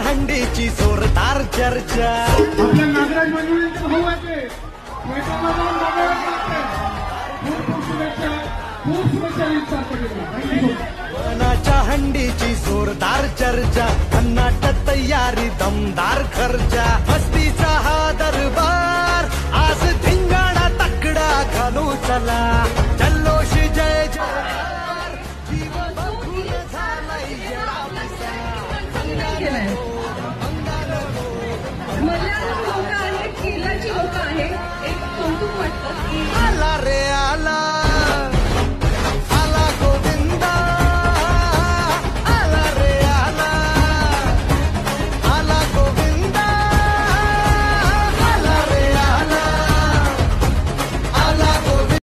हंडीची जोरदार चर्चा. आपल्या नागराज मंडळींचे भाऊ आहेत ते पेट्रोलला जाऊन बघायला लागते. खूप शुभेच्छा विचार पडलेला. मनाच्या हंडीची जोरदार चर्चा. भन्नाट तयारी दमदार खर्चा. मस्तीचा हा दरबार आज धिंगाणा तकडा घालू चला. जल्लोष जय जयकार जीव बघून झालाय येडापिसा. मल्याळम लोक आहेत, केरळची लोक आहेत. एक कौतुक वाटतं की आला रे